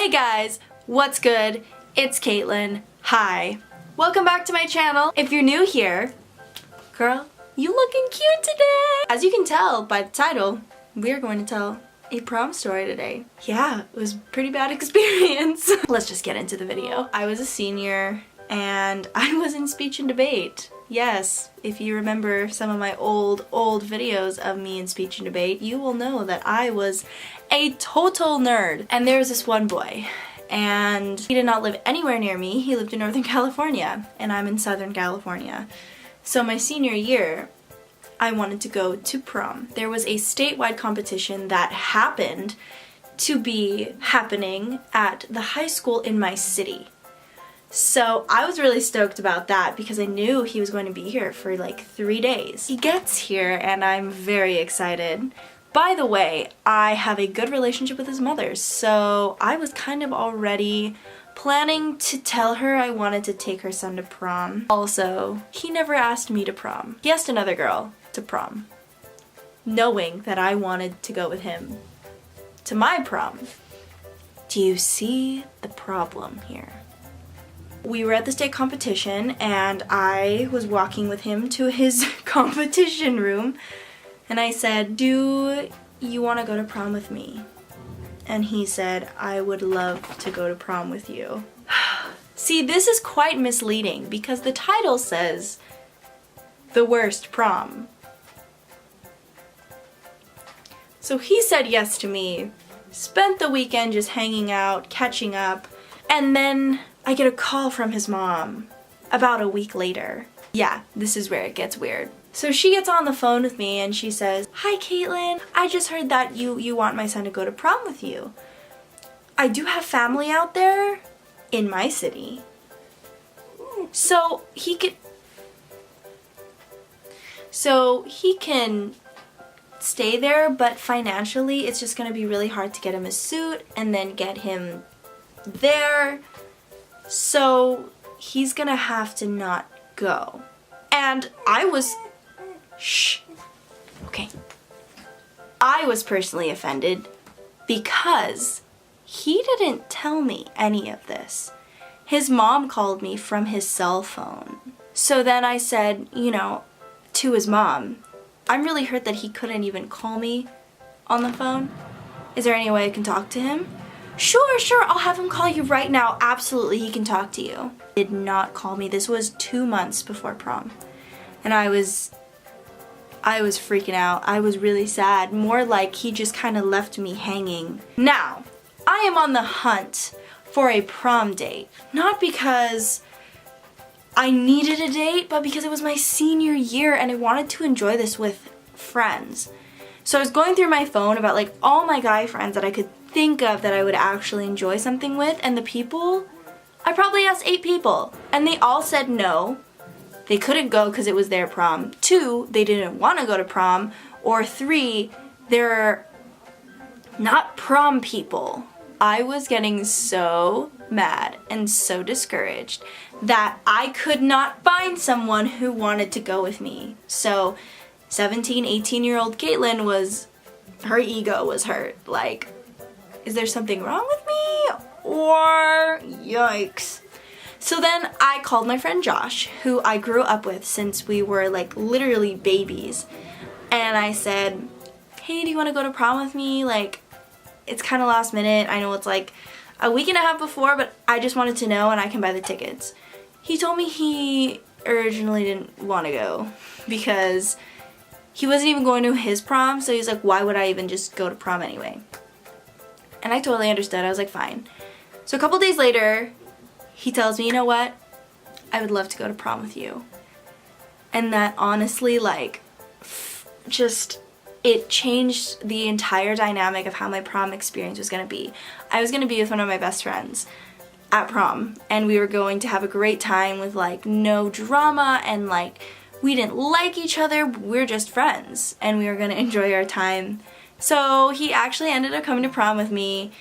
Hey guys, what's good? It's Caitlin. Hi. Welcome back to my channel. If you're new here, girl, you looking cute today. As you can tell by the title, we're going to tell a prom story today. Yeah, it was a pretty bad experience. Let's just get into the video. I was a senior and I was in speech and debate. Yes, if you remember some of my old videos of me in speech and debate, you will know that I was a total nerd. And there was this one boy, and he did not live anywhere near me. He lived in Northern California, and I'm in Southern California. So my senior year, I wanted to go to prom. There was a statewide competition that happened to be happening at the high school in my city. So I was really stoked about that because I knew he was going to be here for like 3 days. He gets here and I'm very excited. By the way, I have a good relationship with his mother, so I was kind of already planning to tell her I wanted to take her son to prom. Also, he never asked me to prom. He asked another girl to prom, knowing that I wanted to go with him to my prom. Do you see the problem here? We were at the state competition and I was walking with him to his competition room and I said, "Do you want to go to prom with me?" And he said, "I would love to go to prom with you." See, this is quite misleading because the title says the worst prom. So he said yes to me, spent the weekend just hanging out, catching up, and then I get a call from his mom about a week later. Yeah, this is where it gets weird. So she gets on the phone with me and she says, "Hi Caitlin, I just heard that you want my son to go to prom with you. I do have family out there in my city. So he can stay there, but financially it's just gonna be really hard to get him a suit and then get him there. So he's gonna have to not go." And I was, okay. I was personally offended because he didn't tell me any of this. His mom called me from his cell phone. So then I said, to his mom, "I'm really hurt that he couldn't even call me on the phone. Is there any way I can talk to him?" Sure, I'll have him call you right now. Absolutely, he can talk to you." He did not call me. This was 2 months before prom. And I was freaking out. I was really sad. More like he just kind of left me hanging. Now, I am on the hunt for a prom date. Not because I needed a date, but because it was my senior year and I wanted to enjoy this with friends. So I was going through my phone about like all my guy friends that I could think of that I would actually enjoy something with, and the people, I probably asked 8 people and they all said no. They couldn't go because it was their prom. 2, they didn't want to go to prom, or 3, they're not prom people. I was getting so mad and so discouraged that I could not find someone who wanted to go with me. So 17, 18-year-old Caitlin her ego was hurt. Like, is there something wrong with me? Or yikes. So then I called my friend Josh, who I grew up with since we were like literally babies. And I said, "Hey, do you want to go to prom with me? Like, it's kind of last minute. I know it's like a week and a half before, but I just wanted to know and I can buy the tickets." He told me he originally didn't want to go because he wasn't even going to his prom. So he's like, why would I even just go to prom anyway? And I totally understood. I was like, fine. So a couple days later, he tells me, "You know what? I would love to go to prom with you." And that honestly, like, it changed the entire dynamic of how my prom experience was gonna be. I was gonna be with one of my best friends at prom, and we were going to have a great time with like no drama, and like we didn't like each other, we're just friends, and we were gonna enjoy our time. So he actually ended up coming to prom with me.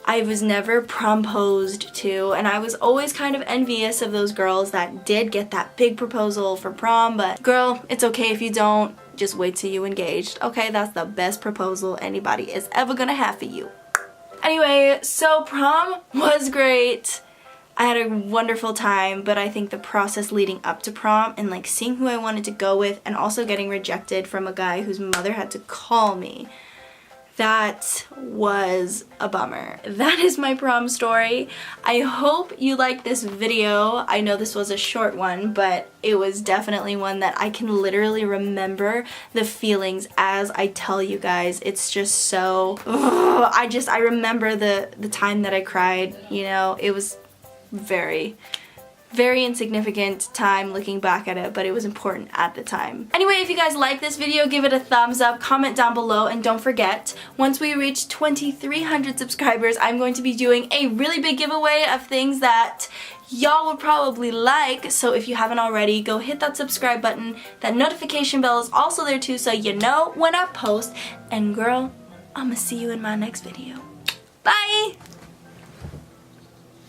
I was never promposed to, and I was always kind of envious of those girls that did get that big proposal for prom, but girl, it's okay if you don't. Just wait till you engaged. Okay, that's the best proposal anybody is ever gonna have for you. Anyway, so prom was great. I had a wonderful time, but I think the process leading up to prom and like seeing who I wanted to go with and also getting rejected from a guy whose mother had to call me, that was a bummer. That is my prom story. I hope you liked this video. I know this was a short one, but it was definitely one that I can literally remember the feelings as I tell you guys. It's just so, I remember the time that I cried, you know. It was very insignificant time looking back at it, but it was important at the time. Anyway, if you guys like this video, give it a thumbs up, comment down below, and don't forget, once we reach 2,300 subscribers, I'm going to be doing a really big giveaway of things that y'all would probably like. So if you haven't already, go hit that subscribe button. That notification bell is also there too, so you know when I post. And girl, I'ma see you in my next video. Bye!